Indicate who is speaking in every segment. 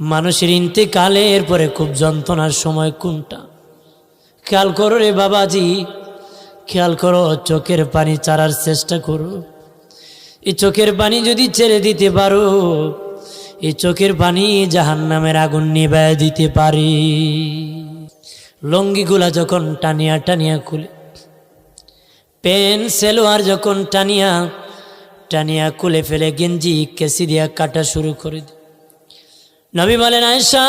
Speaker 1: মানুষের ইন্তেকালের পরে খুব যন্ত্রণার সময় কোনটা? খেয়াল করো রে বাবাজি, খেয়াল করো, চোখের পানি ছাড়ার চেষ্টা করো। এই চোখের পানি যদি ছেড়ে দিতে পারো, এই চোখের পানি জাহান্নামের আগুন নিভায় দিতে পারে। লঙ্গিগুলা যখন টানিয়া টানিয়া খুলে, পেন সেলোয়ার যখন টানিয়া টানিয়া খুলে ফেলে, গেঞ্জি কেসি দিয়া কাটা শুরু করে দেয়। নবী বলেন, আয়েশা,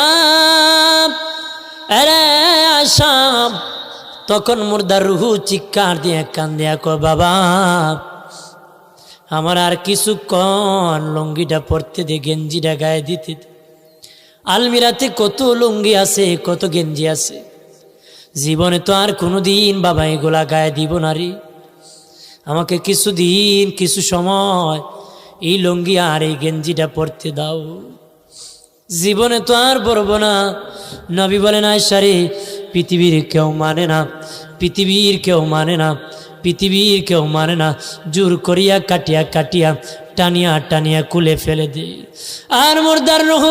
Speaker 1: আরে আয়েশা, তখন মুর্দার রুহু চিৎকার দিয়ে কান্দিয়া কয়, বাবা আমার আর কিছুক্ষণ লুঙ্গিটা পরতে দে, গেঞ্জিটা গায়ে দিতে দে। আলমিরাতে কত লুঙ্গি আছে, কত গেঞ্জি আছে, জীবনে তো আর কোনোদিন বাবা এগুলা গায়ে দিব না রে। আমাকে কিছুদিন, কিছু সময় এই লুঙ্গি আর এই গেঞ্জিটা পরতে দাও, জীবনে তো আর পরব না। নবী বলেন, আয়েশা রে, পৃথিবীর কেউ মানে না, পৃথিবীর কেউ মানে না, পৃথিবীর কেউ মানে না, জোর করিয়া কাটিয়া কাটিয়া টানিয়া টানিয়া কুলে ফেলে দে। আর মুর্দার রূহ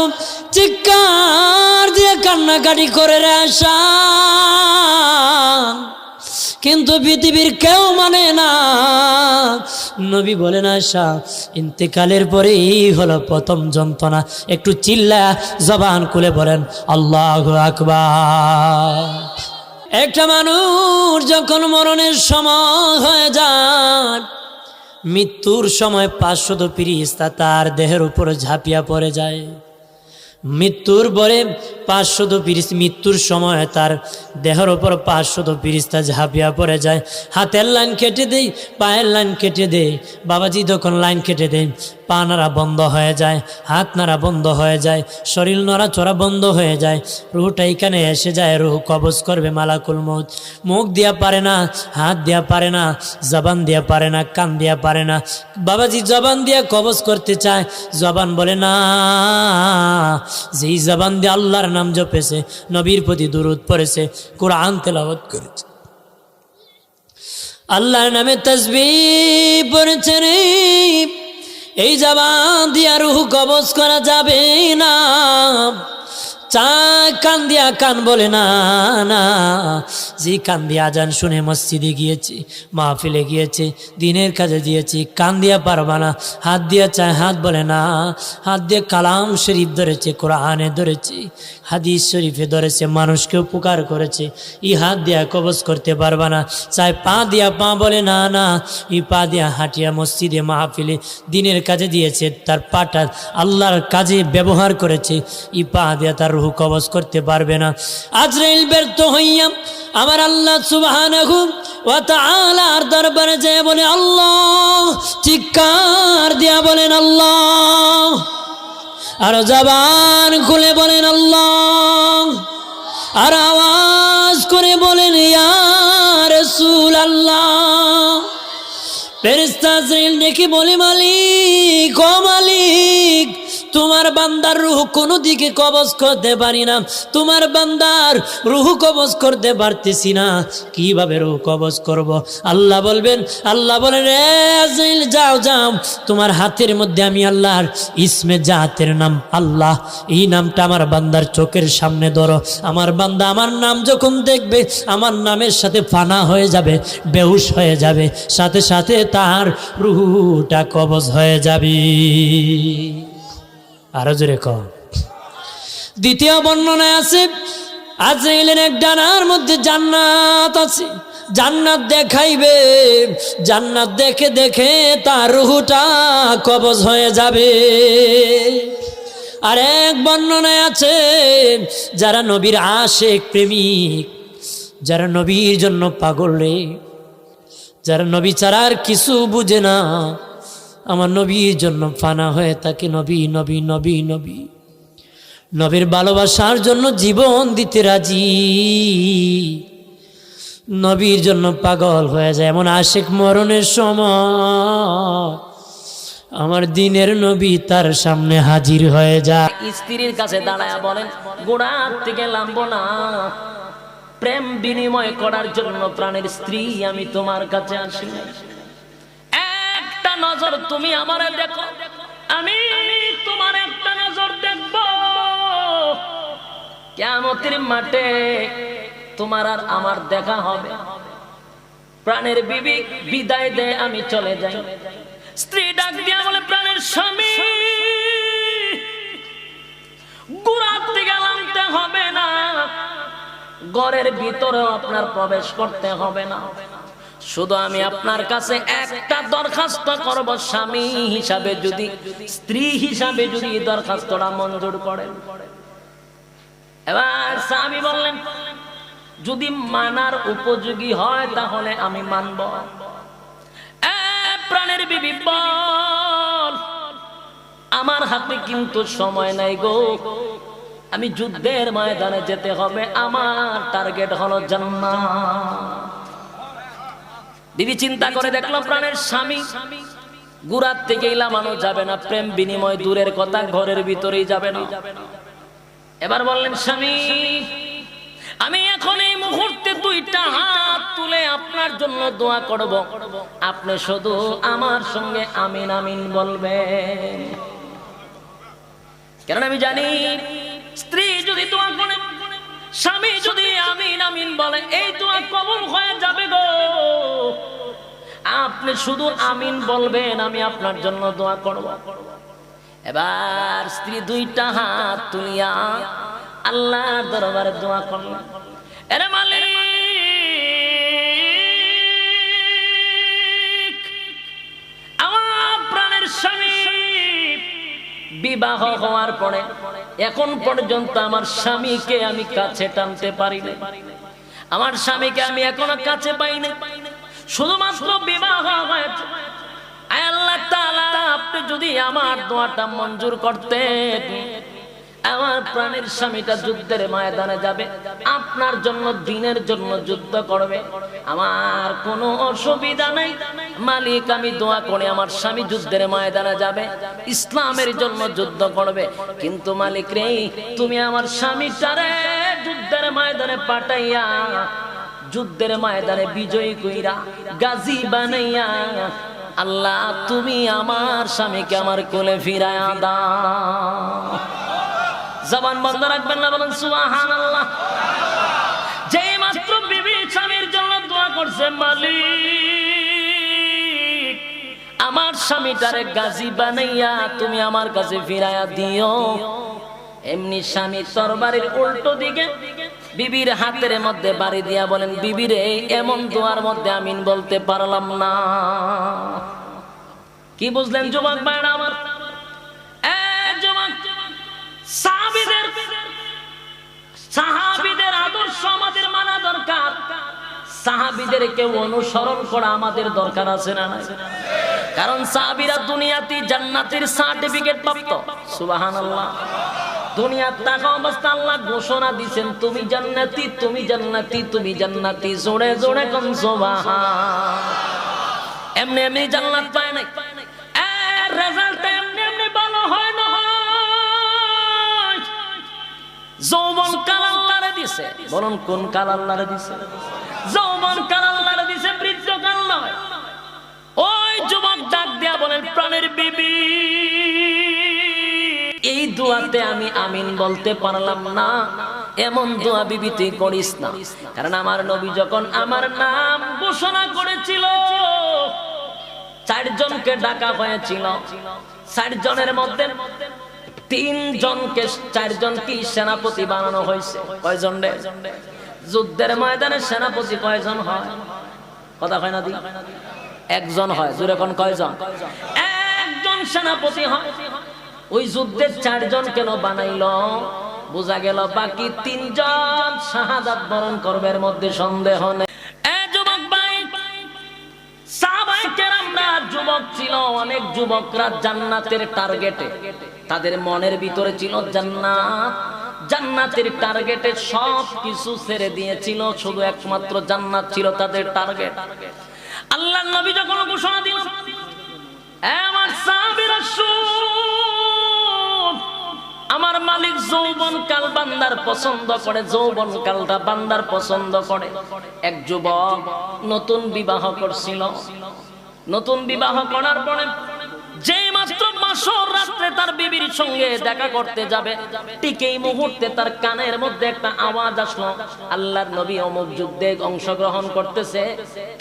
Speaker 1: চিৎকার দিয়ে কান্নাকাটি করে রে আয়েশা, কিন্তু পৃথিবীর কেউ মানে না। নবী বলেন, আয়েশা, ইন্তেকালের পরে এই হলো প্রথম যন্ত্রণা। একটু চিল্লা জবান খুলে বলেন আল্লাহু আকবার। একটা মানুষ যখন মরণের সময় হয়ে যায়, মৃত্যুর সময় 500 ফেরেশতা তার দেহের উপর ঝাঁপিয়া পড়ে যায়। মৃত্যুর পরে 500 ফেরেশতা, মৃত্যুর সময় তার দেহের উপর 500 ফেরেশতা ঝাঁপিয়া পড়ে যায়। হাতের লাইন কেটে দেয়, পায়ের লাইন কেটে দেয়। বাবাজি যখন লাইন কেটে দেয়, পা নাড়া বন্ধ হয়ে যায়, হাত নাড়া বন্ধ হয়ে যায়, শরীর নড়াচড়া বন্ধ হয়ে যায়। রুহটা এখানে এসে যায়, রুহ কবজ করবে মালাকুল মউত। মুখ দিয়া পারে না, হাত দিয়া পারে না, জবান দিয়া পারে না, কান দিয়া পারে না। বাবাজি জবান দিয়া কবজ করতে চায়, জবান বলে না। যেই জবান দিয়ে আল্লাহর নাম জপেছে, নবীর প্রতি দুরূদ পড়েছে, কোরআন তেলাওয়াত করেছে, আল্লাহর নামে তাসবিহ পড়েছে রে, এই জবান দিয়া রূহ কবজ করা যাবে না। চায় কান দিয়া, কান বলে না না। যে কান দিয়া আজান শুনে মসজিদে গিয়েছি, মাহফিলে গিয়েছে, দিনের কাজে দিয়েছি, কান দিয়া পারবা না। হাত দিয়া চায়, হাত বলে না। হাত দিয়ে কালাম শরীফ ধরেছে, কোরআনে ধরেছে, হাদিস শরীফে ধরেছে, মানুষকে উপকার করেছে, এই হাত দিয়া কবজ করতে পারবা না। চায় পা দিয়া, পা বলে না না। এই পা দিয়া হাঁটিয়া মসজিদে মাহফিলে দিনের কাজে দিয়েছে, তার পাটা আল্লাহর কাজে ব্যবহার করেছে, এই পা দিয়া তার রূহ কবজ করতে পারবে না। আজরাইল ব্যর্থ হইয়া আমার আল্লাহ সুবহানাহু ওয়া তাআলার দরবারে যায় বলে আল্লাহ, চিৎকার দিয়া বলেন আল্লাহ, আর জবান খুলে বলেন আল্লাহ, আর আওয়াজ করে বলেন ইয়া রাসূলুল্লাহ। ফেরেশতা আজরাইল দেখে বলে, মালিক, ও মালিক, তোমার বান্দার রূহ কোনো দিকে কবজ করতে পারি না, তোমার বান্দার রূহ কবজ করতে পারতেছি না, কিভাবে রূহ কবজ করব? আল্লাহ বলবেন, আল্লাহ বলেন, রে আজরাইল, যাও যাও, তোমার হাতের মধ্যে আমি আল্লাহর ইসমে জাতের নাম আল্লাহ, এই নামটা আমার বান্দার চোখের সামনে ধরো। আমার বান্দা আমার নাম যখন দেখবে, আমার নামের সাথে ফানা হয়ে যাবে, বেহুশ হয়ে যাবে, সাথে সাথে তার রূহটা কবজ হয়ে যাবে। আরো জোরে কম। দ্বিতীয় বর্ণনায় আছে, আজরাইলের এক ডানার মধ্যে জান্নাত আছে, জান্নাত দেখাইবে, জান্নাত দেখে দেখে তার রূহটা কবজ হয়ে যাবে। আর এক বর্ণনায় আছে, যারা নবীর আশিক প্রেমিক, যারা নবীর জন্য পাগল রে, যারা নবী ছাড়া আর কিছু বুঝে না, আমার নবীর জন্য ফানা হয়ে থাকে, নবী নবী নবী নবী, নবীর ভালোবাসার জন্য জীবন দিতে রাজি, নবীর জন্য পাগল হয়ে যায়, এমন আশিক মরণের সময় আমার দিনের নবী তার সামনে হাজির হয়ে যায়।
Speaker 2: স্ত্রীর কাছে দাঁড়ায়া বলেন, গোড়ার থেকে নামবো না, প্রেম বিনিময় করার জন্য প্রাণের স্ত্রী আমি তোমার কাছে আসি, একটা নজর তুমি আমারে দেখো, আমি তোমার একটা নজর দেখবো। কিয়ামতের মাঠে তোমার আর আমার দেখা হবে। প্রাণের বিবি বিদায় দেয়, আমি চলে যাই। স্ত্রী ডাক দিয়া বলে, প্রাণের স্বামী, গুড়াতে গেলামতে হবে না, ঘরের ভিতরেও আপনার প্রবেশ করতে হবে না, শুধু আমি আপনার কাছে একটা দরখাস্ত করব, স্বামী হিসাবে যদি, স্ত্রী হিসাবে যদি দরখাস্তটা মঞ্জুর করেন। এবার স্বামী বললেন, যদি মানার উপযোগী হয় তাহলে আমি মানব। প্রাণের বিবি বল, আমার হাতে কিন্তু সময় নাই গো, আমি যুদ্ধের ময়দানে যেতে হবে, আমার টার্গেট হলো জান্নাত। বিবি চিন্তা করে দেখলো প্রাণের স্বামী গুড়ার থেকে লামানো যাবে না, প্রেম বিনিময় দূরের কথা, ঘরের ভিতরেই যাবে না। এবার বললেন, স্বামী আমি এখন এই মুহূর্তে দুইটা হাত তুলে আপনার জন্য দোয়া করব, আপনি শুধু আমার সঙ্গে আমিন আমিন বলবেন। কারণ আমি জানি স্ত্রী যদি দোয়া করে, স্বামী যদি আমিন আমিন বলে, এই দোয়া কবুল হয়ে যাবে গো। আপনি শুধু আমিন বলবেন, আমি আপনার জন্য দোয়া করব। এবার স্ত্রী দুইটা হাত তুলিয়া আল্লাহর দরবারে দোয়া করলেন, আরে মালিক, আমার প্রাণের স্বামী বিবাহ হওয়ার পরে এখন পর্যন্ত আমার স্বামীকে আমি কাছে টানতে পারি না, আমার স্বামীকে আমি এখনো কাছে পাই না, শুধুমাত্র বিবাহ হয়েছে। আল্লাহ তাআলা আপনি যদি আমার দোয়াটা মঞ্জুর করতেন, আমার প্রাণের স্বামীটা যুদ্ধের ময়দানে যাবে, আপনার জন্য দিনের জন্য যুদ্ধ করবে, আমার কোনো অসুবিধা নাই মালিক। আমি দোয়া করে আমার স্বামী যুদ্ধের ময়দানে যাবে, ইসলামের জন্য যুদ্ধ করবে, কিন্তু মালিক রে, তুমি আমার স্বামীটারে যুদ্ধের ময়দানে পাঠাইয়া, যুদ্ধের ময়দানে বিজয়ী কইরা, গাজী বানাইয়া, আল্লাহ তুমি আমার স্বামীকে আমার কোলে ফিরায়া দাও। জবান বন্ধ রাখবেন না, বলেন সুবহানাল্লাহ। যেই মাত্র বিবি স্বামীর জন্য দোয়া করছে, মালিক আমার স্বামীটারে গাজী বানাইয়া তুমি আমার কাছে ফিরায়া দিও, এমনি স্বামী তরবারির উল্টো দিকে বিবির হাতের মধ্যে বাড়ি দিয়া বলেন, বিবিরে এমন দোয়ার মধ্যে আমিন বলতে পারলাম না। কি বুঝলেন যুবক ভাইরা আমার? সাহাবীদের আদর্শ আমাদের মানা দরকার, সাহাবীদেরকে অনুসরণ করা আমাদের দরকার আছে না নাই? কারণ সাহাবীরা দুনিয়াতে জান্নাতের সার্টিফিকেট প্রাপ্ত। সুবহানাল্লাহ। দুনিয়ার থাকা অবস্থা আল্লাহ ঘোষণা দিবেন, তুমি জান্নাতি, তুমি জান্নাতি, তুমি জান্নাতি, জোরে জোরে কোন সুবহান। এমনি এমনি জান্নাত পায় নাই, এর রেজাল্ট এমনি এমনি ভালো হয় না। যৌবন কাল আল্লাহরে দিছে, বলুন কোন কাল আল্লাহরে দিছে? যৌবন কাল আল্লাহরে দিছে, বৃদ্ধ কাল নয়। ওই যুবক ডাক দিয়া বলেন, প্রাণের বিবি এই দোয়াতে আমি আমিন বলতে পারলাম না, এমন দোয়া বিবি তুই করিস না। কারণ আমার নবী যখন আমার নাম ঘোষণা করেছিল, 4 জনকে ডাকা হয়েছিল, 4 জনের মধ্যে 3 জনকে, 4 জনকে সেনাপতি বানানো হয়েছে। কয়জন রে? যুদ্ধের ময়দানে সেনাপতি কয়জন হয়? কথা কয় না দি? 1 জন হয়। জোরে কোন কয়জন? 1 জন সেনাপতি হয়। ওই যুদ্ধের 4 জন কেন বানাইলো? বোঝা গেল বাকি 3 জন শাহাদাত বরণ করবে, এর মধ্যে সন্দেহ নেই। যুবক ভাই, সাহাবায়ে কেরামরা যুবক ছিল, অনেক যুবকরা জান্নাতের টার্গেটে, তাদের মনের ভিতরে ছিল জান্নাত, জান্নাতের টার্গেটে সব কিছু ছেড়ে দিয়েছিল, শুধু একমাত্র জান্নাত ছিল তাদের টার্গেট। আল্লাহর নবী যখন ঘোষণা দিল, আমার সাহাবীরা শুন, আমার মালিক যৌবন কাল বান্দার পছন্দ করে, যৌবন কালটা বান্দার পছন্দ করে। এক যুবক নতুন বিবাহ করছিল, নতুন বিবাহ করার পরে যে মাত্র মাসর রাত্রে তার বিবির সঙ্গে দেখা করতে যাবে, ঠিক এই মুহূর্তে তার কানের মধ্যে একটা আওয়াজ আসলো, আল্লাহর নবী অমুক যুদ্ধে অংশগ্রহণ করতেছে,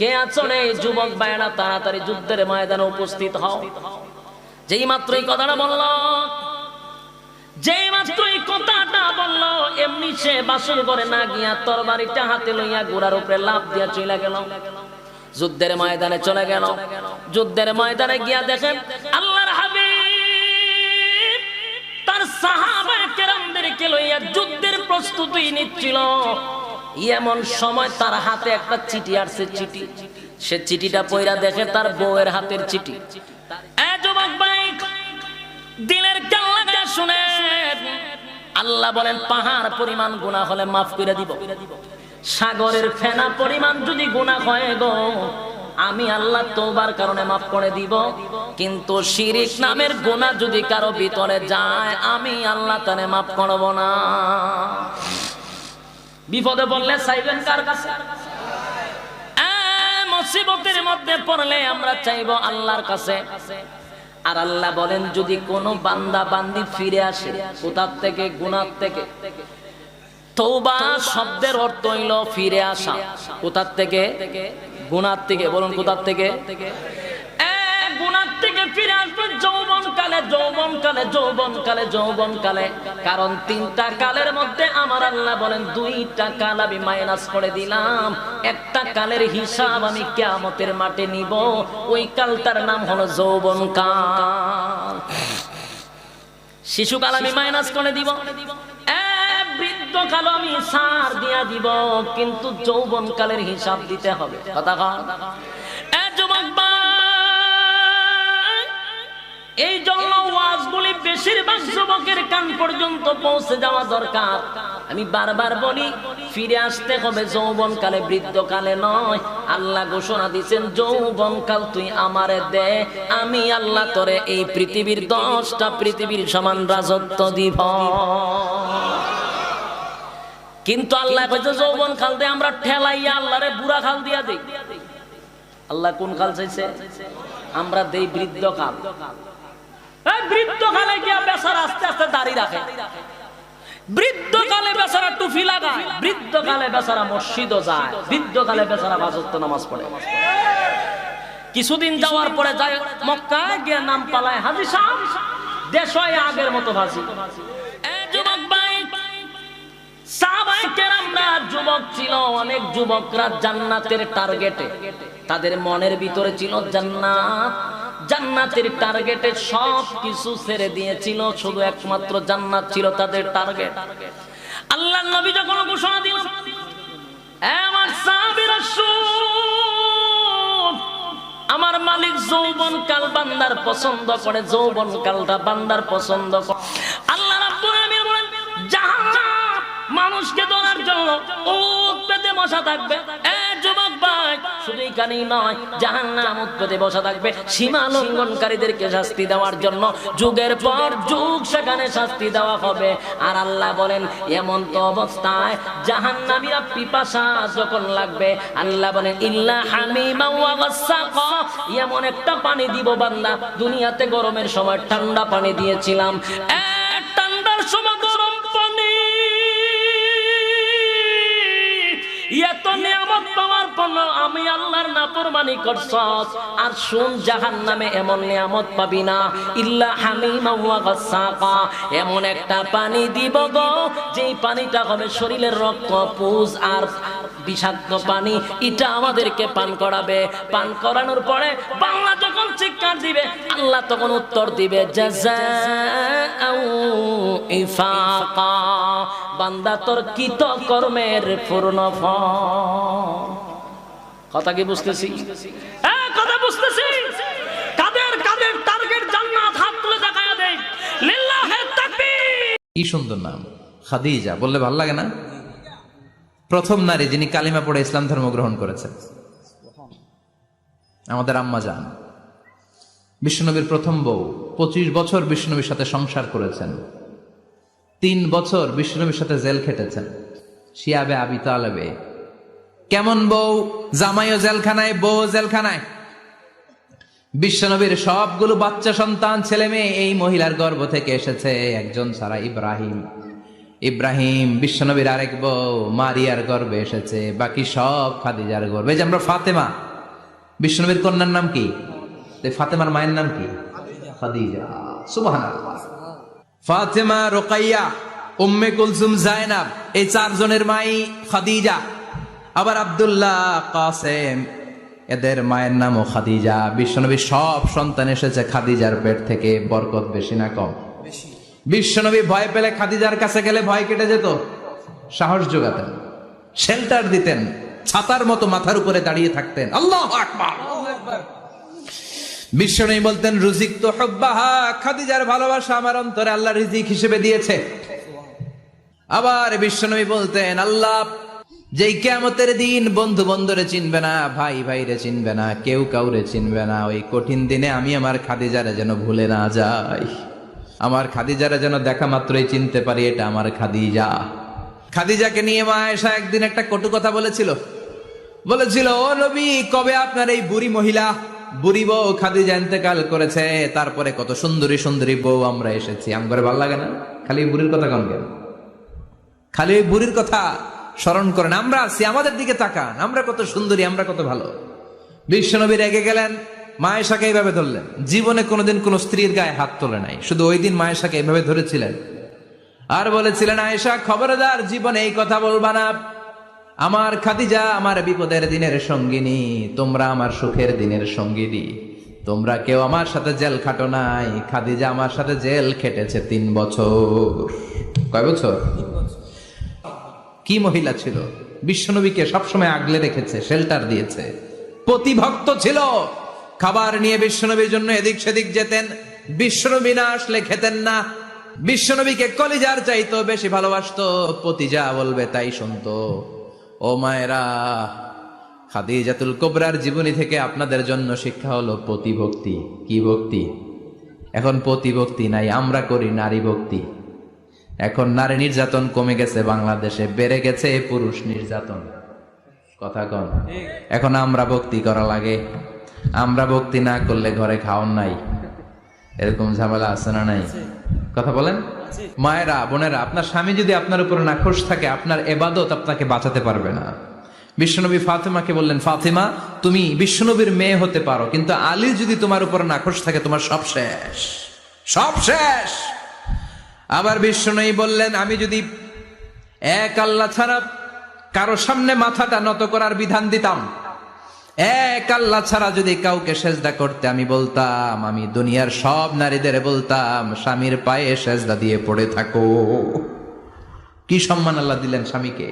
Speaker 2: কে আছো রে যুবক ভাইরা, তাড়াতাড়ি যুদ্ধের ময়দানে উপস্থিত হও। যেই মাত্র এই কথাটা বলল, যেই মাত্র এই কথাটা বলল, এমনি সে বাসর করে না গিয়া তরবারিটা হাতে লইয়া ঘোড়ার উপরে লাফ দিয়া চলে গেল, যুদ্ধের ময়দানে চলে গেল। যুদ্ধের ময়দানে গিয়া দেখেন আল্লাহর হাবিব তার সাহাবায়ে কেরামদেরকে লইয়া যুদ্ধের প্রস্তুতি নিচ্ছিল। এমন সময় তার হাতে একটা চিঠি আসছে, চিঠি। সে চিঠিটা পড়া দেখে তার বউয়ের হাতের চিঠি। এ যুবক ভাই, দিলের কান্নাটা শুনেন, আল্লাহ বলেন পাহাড় পরিমাণ গুনাহ হলে মাফ করে দিব, সাগরের ফেনা পরিমাণ যদি গুনাহ হয় গো, আমি আল্লাহ তওবার কারণে মাফ করে দিব, কিন্তু শিরিক নামের গুনাহ যদি কারো ভিতরে যায়, আমি আল্লাহ তারে মাফ করব না। বিপদে পড়লে চাইবেন কার কাছে? মুসিবতের মধ্যে পড়লে আমরা চাইবো আল্লাহর কাছে। আর আল্লাহ বলেন যদি কোনো বান্দা বান্দি ফিরে আসে কোথার থেকে, গুনাহ থেকে, তওবা শব্দের অর্থ হইল ফিরে আসা। কোথার থেকে? গুনাহ থেকে। বলুন কোথার থেকে? গুনাহ থেকে ফিরে আসবে যৌবনকালে, যৌবনকালে, যৌবনকালে, যৌবনকালে। কারণ তিনটা কালের মধ্যে আমার আল্লাহ বলেন দুইটা কাল আমি মাইনাস করে দিলাম, একটা কালের হিসাব আমি কিয়ামতের মাঠে নিব, ওই কালটার নাম হলো যৌবনকাল। শিশুকাল আমি মাইনাস করে দিব, বৃদ্ধকাল আমি সার দিয়া দিব, কিন্তু যৌবনকালের হিসাব দিতে হবে। কথা কন? যুবক ভাই, এই জন্য ওয়াজগুলি বেশিরভাগ যুবকের কান পর্যন্ত পৌঁছে যাওয়া দরকার। আমি বারবার বলি ফিরে আসতে হবে যৌবনকালে, বৃদ্ধকালে নয়। আল্লাহ ঘোষণা দিয়েছেন যৌবনকাল তুই আমারে দে, আমি আল্লাহ তোরে এই পৃথিবীর 10টা পৃথিবীর সমান রাজত্ব দিব। কিন্তু আল্লাহ কইছে যৌবন কাল দিয়ে আমরা ঠেলাইয়া আল্লাহরে বুড়া কাল দিয়া দেই। আল্লাহ কোন কাল চাইছে? আমরা দেই বৃদ্ধকাল। এই বৃদ্ধকালে গিয়া বেচারা আস্তে আস্তে দাড়ি রাখে, বৃদ্ধকালে বেচারা টুপি লাগায়, বৃদ্ধকালে বেচারা মসজিদও যায়, বৃদ্ধকালে বেচারা পাঁচ ওয়াক্ত নামাজ পড়ে। কিছুদিন যাওয়ার পরে যায় মক্কায় গিয়া নাম পালায় হাজী সাহেব, দেশ হয় আগের মতো ভাজি। যুবক ভাই, সাহাবায়ে কেরামরা যুবক ছিল, অনেক যুবকরা জান্নাতের টার্গেটে, তাদের মনের ভিতরে ছিল জান্নাত, জান্নাতের টার্গেটে সব কিছু ছেড়ে দিয়েছিল, শুধু একমাত্র জান্নাত ছিল তাদের টার্গেট। আল্লাহর নবী যখন ঘোষণা দিলেন, আমার সাহাবীরা শুন, আমার মালিক যৌবন কাল বান্দার পছন্দ করে, যৌবন কালটা বান্দার পছন্দ করে। আল্লাহ রাব্বুল আলামিন বলেন জাহান্নাম মানুষকে ধরার জন্য উট পেতে বসা থাকবে। যুবক ভাই, শুধু এখানেই নয়, জাহান্নাম উট পেতে বসা থাকবে সীমা লঙ্ঘনকারীদেরকে শাস্তি দেওয়ার জন্য। যুগের পর যুগ সেখানে শাস্তি দেওয়া হবে। আর আল্লাহ বলেন এমন তো অবস্থায় জাহান্নামীরা পিপাসা যখন লাগবে, আল্লাহ বলেন ইল্লা হামিমা ওয়া গাসসাকা, এমন একটা পানি দিব বান্দা, দুনিয়াতে গরমের সময় ঠান্ডা পানি দিয়েছিলাম, ঠান্ডার সময় গরম পানি, এত নিয়ামত পাওয়ার পর আমি আল্লাহর নাফরমানি করছস। আর শুন, জাহান্নামে এমন নিয়ামত পাবি না, ইল্লা হামিমা ওয়া গাসসাকা, এমন একটা পানি দিব গো, যেই পানিটা হবে শরীরের রক্ত পুজ আর বিষাক্ত পানি, এটা আমাদেরকে পান করাবে। পান করানোর পরে বাংলা যখন চিৎকার দিবে, আল্লাহ তখন উত্তর দিবে জাযাউ ইফাকা, বান্দা তোর কৃত কর্মের পূর্ণ ফল। কথা কি বুঝতেছি? কথা বুঝতেছি? কাদের কাদের টার্গেট জান্নাত, হাত তুলে দেখায়া দেয়। লিল্লাহি তাকবীর।
Speaker 3: কি সুন্দর নাম, খাদিজা বললে ভালো লাগে না? প্রথম নারী যিনি কালিমা পড়ে ইসলাম ধর্ম গ্রহণ করেছেন, আমাদের আম্মা জান, বিশ্বনবীর প্রথম বউ। 25 বছর বিশ্বনবীর সাথে সংসার করেছেন, 3 বছর বিশ্বনবীর সাথে জেল খেটেছেন, শিয়াবে আবি তালেবে। কেমন বউ? জামাইও জেলখানায়, বউ জেলখানায়। বিশ্বনবীর সবগুলো বাচ্চা সন্তান ছেলে মেয়ে এই মহিলার গর্ভ থেকে এসেছে, একজন ছাড়া ইব্রাহিম। ইব্রাহিম বিশ্বনবীর আরেক বউ মারিয়ার গর্ভে এসেছে, বাকি সব খাদিজার গর্ভে। যে আমরা ফাতেমা, বিশ্বনবীর কন্যার নাম কি? ফাতেমার মায়ের নাম কি? খাদিজা। সুবহানাল্লাহ। ফাতেমা, রোকাইয়া, উম্মে কুলসুম, জায়নাব, এই চারজনের মাই খাদিজা। আবার আব্দুল্লাহ, কাসেম, এদের মায়ের নামও খাদিজা। বিশ্বনবীর সব সন্তান এসেছে খাদিজার পেট থেকে। বরকত বেশি না কম? বিশ্বনবী ভয় পেলে খাদিজার কাছে গেলে ভয় কেটে যেত, সাহস যোগাতেন, শেল্টার দিতেন, ছাতার মতো মাথার উপরে দাঁড়িয়ে থাকতেন। আল্লাহু আকবার। বিশ্বনবী বলতেন, রুজিক তো হুব্বাহা, খাদিজার ভালোবাসা আমার অন্তরে আল্লাহ রিজিক হিসেবে দিয়েছে। আবার বিশ্বনবী বলতেন, আল্লাহ যেই কিয়ামতের দিন বন্ধু বন্ধুরে চিনবে না, ভাই ভাইরে চিনবে না, কেউ কাউরে চিনবে না, ওই কঠিন দিনে আমি আমার খাদিজারে যেন ভুলে না যাই, আমার খাদিজারে যেন দেখা মাত্রই চিনতে পারি এটা আমার খাদিজা। খাদিজাকে নিয়ে মা আয়েশা একদিন একটা কটু কথা বলেছিল। ও নবী, কবে আপনার এই বুড়ি মহিলা, বুড়ি বউ খাদিজা ইন্তেকাল করেছে, তারপরে কত সুন্দরী সুন্দরী বউ আমরা এসেছি, আমার ভালো লাগে না? খালি বুড়ির কথা কম কেন? খালি ওই বুড়ির কথা স্মরণ করেন। আমরা আছি, আমাদের দিকে তাকান, আমরা কত সুন্দরী, আমরা কত ভালো। বিশ্বনবী রেগে গেলেন, মা আয়েশাকে এইভাবে ধরলেন। জীবনে কোনোদিন কোন স্ত্রীর গায়ে হাত তোলে নাই, শুধু ওই দিন মা আয়েশাকে এইভাবে ধরেছিলেন আর বলেছিলেন, আয়েশা খবরদার জীবনে এই কথা বলবা না, আমার খাদিজা আমার বিপদের দিনের সঙ্গিনী, তোমরা আমার সুখের দিনের সঙ্গিনী, তোমরা কেউ আমার সাথে জেল খাটো নাই, খাদিজা আমার সাথে জেল খেটেছে 3 বছর। কয় বছর? কি মহিলা ছিল! বিশ্বনবীকে সবসময় আগলে রেখেছে, শেল্টার দিয়েছে, প্রতিভক্ত ছিল। খাবার নিয়ে বিশ্বনবীর জন্য এদিক সেদিক যেতেন, বিশ্বনবী না আসলে খেতেন না। বিশ্বনবীকে কলিজার চাইতো বেশি ভালোবাসতো, পতি যা বলবে তাই শুনতো। ও মায়েরা, খাদিজাতুল কুবরার জীবনী থেকে আপনাদের জন্য শিক্ষা হলো প্রতিভক্তি। কি ভক্তি? এখন প্রতিভক্তি নাই, আমরা করি নারী ভক্তি। এখন নারী নির্যাতন কমে গেছে বাংলাদেশে, বেড়ে গেছে পুরুষ নির্যাতন। কথা কন। এখন আমরা ভক্তি করা লাগে, আমরা ভক্তি না করলে ঘরে খাওয়ান নাই, এরকম ঝামেলা আছে না নাই? কথা বলেন। মায়েরা, বোনেরা, আপনার স্বামী যদি আপনার উপর নাখোশ থাকে, আপনার এবাদত আপনাকে বাঁচাতে পারবে না। বিশ্বনবী ফাতেমাকে বললেন, ফাতেমা তুমি বিশ্বনবীর মেয়ে হতে পারো, কিন্তু আলী যদি তোমার উপর নাখোশ থাকে, তোমার সব শেষ, সব শেষ। আবার বিশ্বনবী বললেন, আমি যদি এক আল্লাহ ছাড়া কারো সামনে মাথাটা নত করার বিধান দিতাম, এক আল্লাহ ছাড়া যদি কাউকে সেজদা করতে আমি বলতাম, আমি দুনিয়ার সব নারীদের বলতাম স্বামীর পায়ে সেজদা দিয়ে পড়ে থাকো। কি সম্মান আল্লাহ দিলেন স্বামীকে!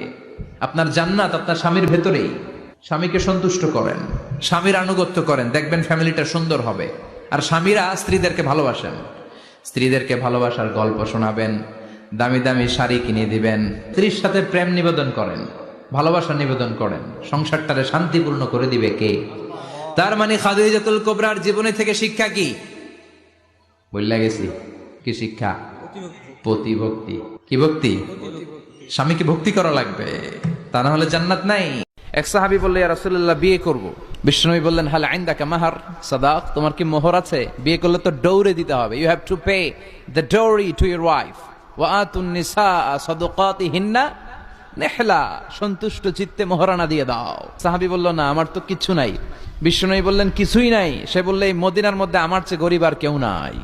Speaker 3: আপনার জান্নাত আপনার স্বামীর ভেতরেই। স্বামীকে সন্তুষ্ট করেন, স্বামীর আনুগত্য করেন, দেখবেন ফ্যামিলিটা সুন্দর হবে। আর স্বামীরা স্ত্রীদেরকে ভালোবাসেন, স্ত্রীদেরকে ভালোবাসার গল্প শোনাবেন, দামি দামি শাড়ি কিনে দিবেন, স্ত্রীর সাথে প্রেম নিবেদন করেন, ভালোবাসা নিবেদন করেন, সংসারটারে শান্তিপূর্ণ করে দিবে কে? তার মানে খাদিজাতুল কুবরার জীবনী থেকে শিক্ষা কি? বললা গেছি, কি শিক্ষা? প্রতিভক্তি। কি ভক্তি? স্বামীকে ভক্তি করা লাগবে, তা না হলে জান্নাত নাই। এক সাহাবী বলল, ইয়া রাসূলুল্লাহ বিয়ে করব। বিশ্বনবী বললেন, হাল ইনদাকা মাহর সাদাক, তোমার কি মোহর আছে? বিয়ে করলে তো ডৌরি দিতে হবে, you have to pay the dowry to your wife, ওয়া আতুন নিসা সাদাকাতিহিন্না নেহলা, সন্তুষ্ট চিত্তে মোহরানা দিয়ে দাও। সাহাবী বলল, না আমার তো কিছু নাই। বিশ্বনবী বললেন, কিছুই নাই? সে বললে, এই মদিনার মধ্যে আমার চেয়ে গরিব আর কেউ নাই।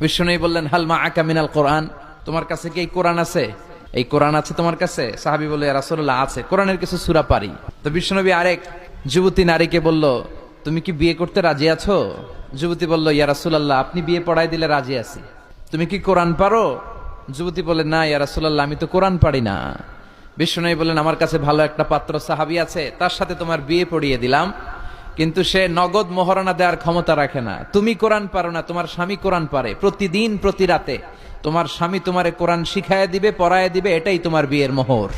Speaker 3: বিশ্বনবী বললেন, হাল মাআকা মিনাল কোরআন, তোমার কাছে কি এই কোরআন আছে? এই কোরআন আছে তোমার কাছে? সাহাবী বলল, ইয়া রাসূলুল্লাহ আছে, কোরআনের কিছু সূরা পারি। তো বিশ্বনবী আরেক যুবতী নারীকে বলল, তুমি কি বিয়ে করতে রাজি আছো? যুবতী বলল, ইয়া রাসূলুল্লাহ আপনি বিয়ে পড়াই দিলে রাজি আছি। তুমি কি কোরআন পারো? যুবতী বলে, না ইয়া রাসূলুল্লাহ আমি তো কোরআন পারি না। বিশ্বনবী বললেন, আমার কাছে ভালো একটা পাত্র সাহাবী আছে, তার সাথে তোমার বিয়ে পড়িয়ে দিলাম, কিন্তু সে নগদ মোহরানা দেওয়ার ক্ষমতা রাখে না। তুমি কোরআন পারো না, তোমার স্বামী কোরআন পারে। প্রতিদিন প্রতি রাতে তোমার স্বামী তোমারে কোরআন শিখায় দিবে, পড়ায় দিবে, এটাই তোমার বিয়ের মোহর।